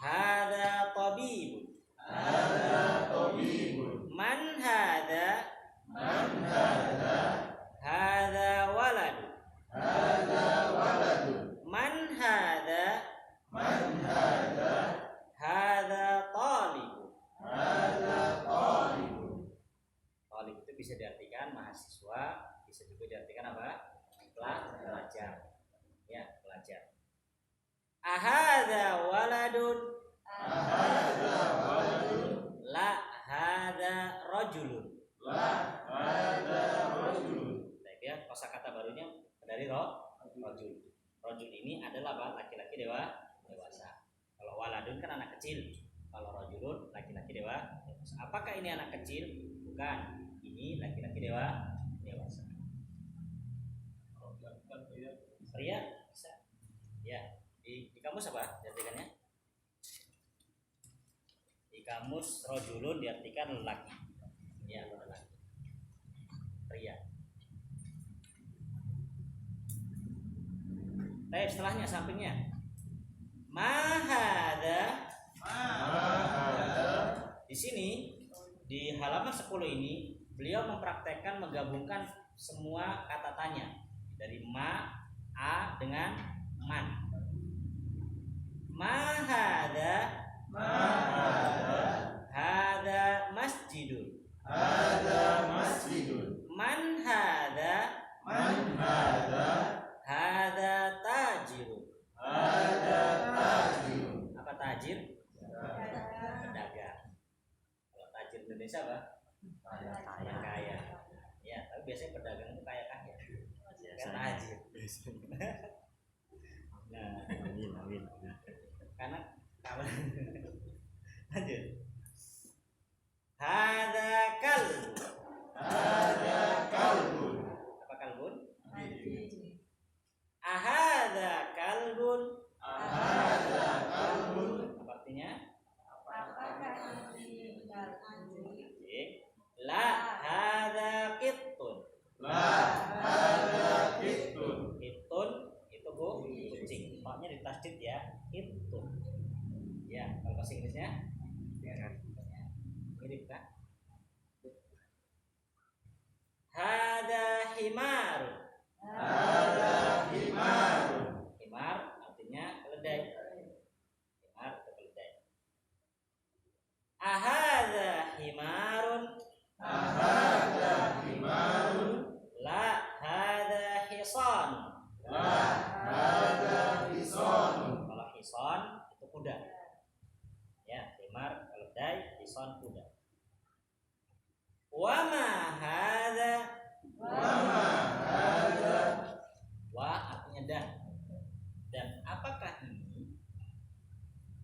hada tabibun. Man hada, hada waladun. Man hada, hada talibun. Talib itu bisa diartikan mahasiswa, bisa juga diartikan apa? kecil. Kalau rajulun laki-laki dewasa. Apakah ini anak kecil? Bukan. Ini laki-laki dewasa. Pria bisa. Ya. Di kamus apa diartikannya? Di kamus rajulun diartikan lelaki. Ya, lelaki. Pria. Baik, setelahnya sampingnya. Mahada. Di sini di halaman 10 ini beliau mempraktekkan menggabungkan semua kata tanya dari ma, a dengan man. Mahada. Hada masjidun. Man hada. Hada tajirun. Apa tajir? Pedagang. Kalau tajir Indonesia apa? Orang kaya. Ya, tapi biasanya pedagang itu kaya. Kan tajir. Nah, amin. Karena kawan. Lanjut. Hada kalbun. Apa kalbun? Ahada kalbun. Apa artinya? Apakah ini anjing? La hada kittun. Kittun itu kucing. Maknya ditasdid ya. Kittun. Ya, kalau bahasa Inggrisnya mirip kan? Hada himar. Himar artinya keledai. Himar atau keledai. Ahada himarun. La hada hisan. Kalau hisan itu kuda. Ya, himar keledai, hisan kuda. Wa ma hada. Wa artinya dan apakah ini?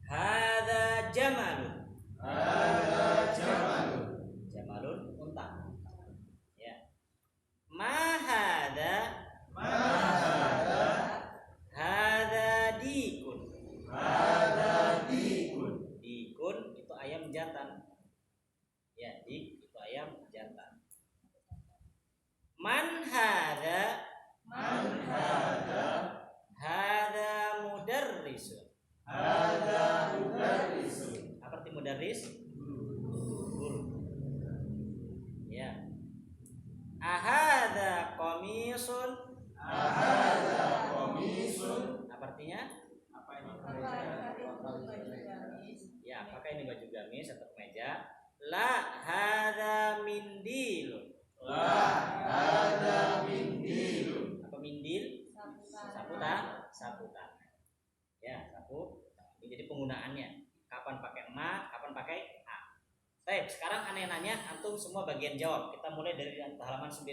Hada jamalun. Jamalun unta. Ya. Ma hada. Hada dikun. Dikun itu ayam jantan. Ya, itu ayam jantan. Man hada. Hada mudarrisun. Apa arti mudarris? Guru. Ya. Ahada qamisun. Apa artinya? Ya, apakah ini baju gamis atau kemeja? La hada mindilun. Apa mindil? Sapu tangan. Ya, sapu. Ini jadi penggunaannya. Kapan pakai ma, kapan pakai a. Baik, sekarang aneh nanya, antum semua bagian jawab. Kita mulai dari halaman 9.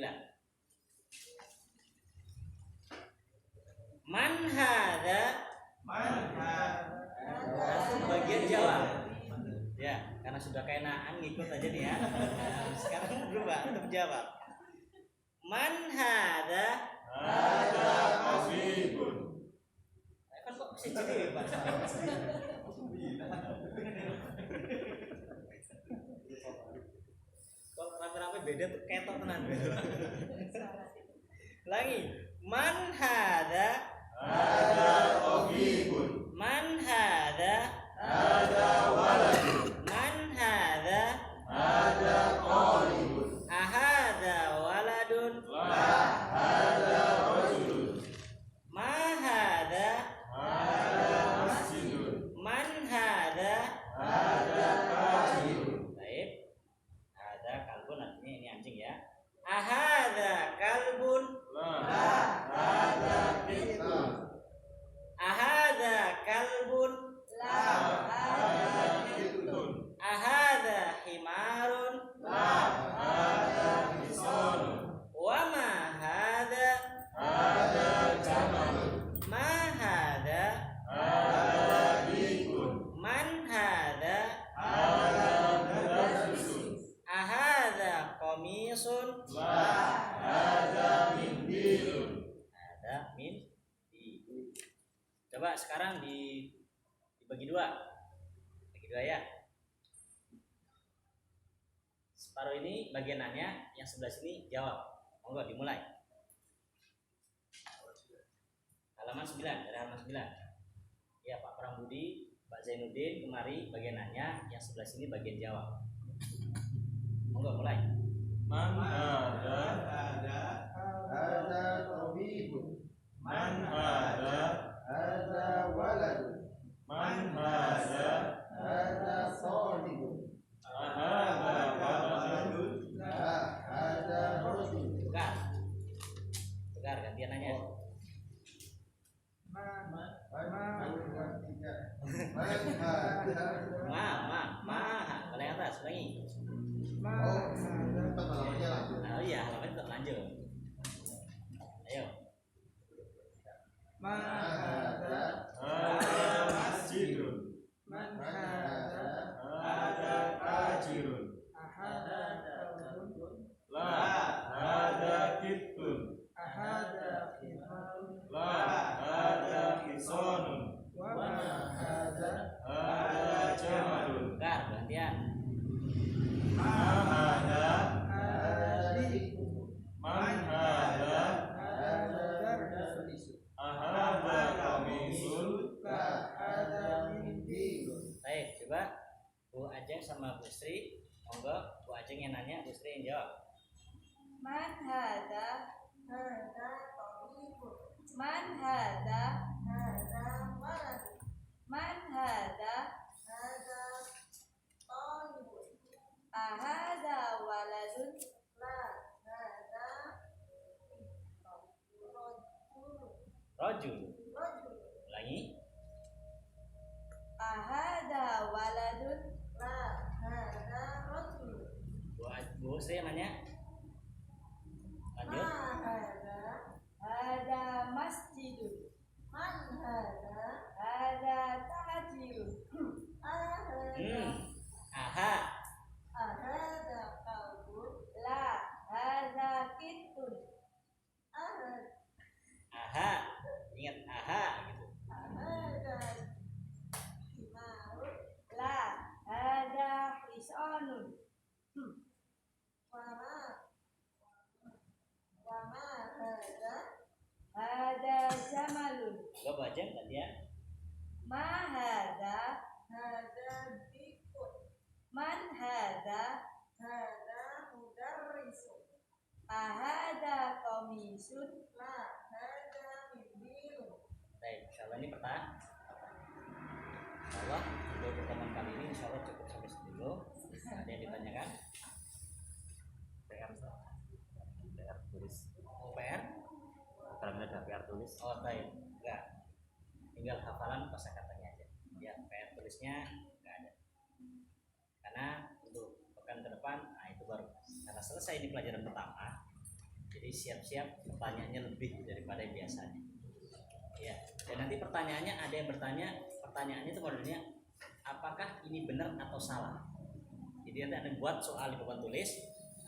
Man hada. Antum bagian jawab. Ya, karena sudah keenaan ngikut aja nih ya. Sekarang berubah, antum jawab. Man hada. Kan kok bisa jadi Pak? Kalau rame-rame beda tuh ketok tenan. Lagi. Man hada. Man hada. Man hada. Ahada waladun. Ma hada. Man hada. Baik. Hada kalbun artinya ini anjing ya. Ahada kalbun. Ahada kalbun. coba sekarang dibagi dua. Bagi dua ya. Separuh ini bagian nanya, yang sebelah sini jawab. Monggo dimulai. Halaman 9, dari halaman 9. Ya, Pak Prambudi, Pak Zainuddin kemari bagian nanya, yang sebelah sini bagian jawab. Monggo mulai. Man hada Ada tabibun. man hada Ada waladun. man hada Ada salihun. ahada waladun La ada rajul. Tukar. Tukar gantian nanya. Ma Paling atas, ulangi. Tetap halamannya lanjut. Oh iya, halaman tetap lanjut. Ayo. Ma hada hada masjidun man Ada hada tajirun ahada kaulun la hada kittun ahada himarun la hada hisonun wa ma hada hada jamalun Tukar gantian. ma hada hadikun man hada hada darsun ahada qamisun la hada mindilun. Baik, coba Bu Ajeng sama Bu Sri. Monggo Bu Ajeng yang nanya, Bu Sri yang jawab. Man hada tabibun. Man hada waladun. Man hada talibun. Ahada waladun. La hada Rajul. rajul. Ulangi. Ahada waladun. La hada rajul. Bu Sri yang nanya. Lanjut. Hada masjidun. Man hada tahajirun. Aha. Ahada kaulun. La hada kitun. Aha. Ingat aha gitu. Ahada himarun. La hada hisonun. Wama hada jamalun. Coba Bu Ajeng gantian. Ma hada bikun. Man hada mudarrisun. Ahada komisun. La hada mindilun. Baik, insyaallah ini pertanyaan. Insyaallah untuk pertemuan kali ini insyaallah cukup sampai sini dulu. Ada yang ditanyakan? PR tulis. Oh, PR? Kalau ada PR tulis. Oh, baik. Enggak. Tinggal hafalan kosakatanya aja. Ya, PR tulisnya enggak ada. Karena untuk pekan ke depan, nah itu baru. Karena selesai di pelajaran pertama, jadi siap-siap pertanyaannya lebih daripada yang biasanya. Ya, dan nanti pertanyaannya ada yang bertanya, pertanyaannya itu modelnya apakah ini benar atau salah. Jadi nanti Anda buat soal di papan tulis,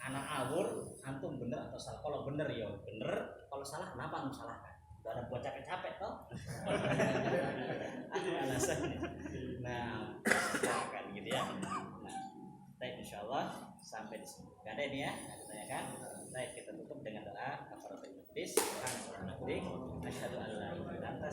anak awur, antum benar atau salah. Kalau benar ya benar, kalau salah kenapa antum salahkan? Udah ada buat capek-capek toh. Alasannya. Nah, silakan gitu ya. Nah, baik insyaallah sampai di sini. Gak ada ini ya, nggak ditanyakan. Baik, kita tutup dengan doa kafaratul majlis. Subhanallah. Asyhadu an la ilaha illa anta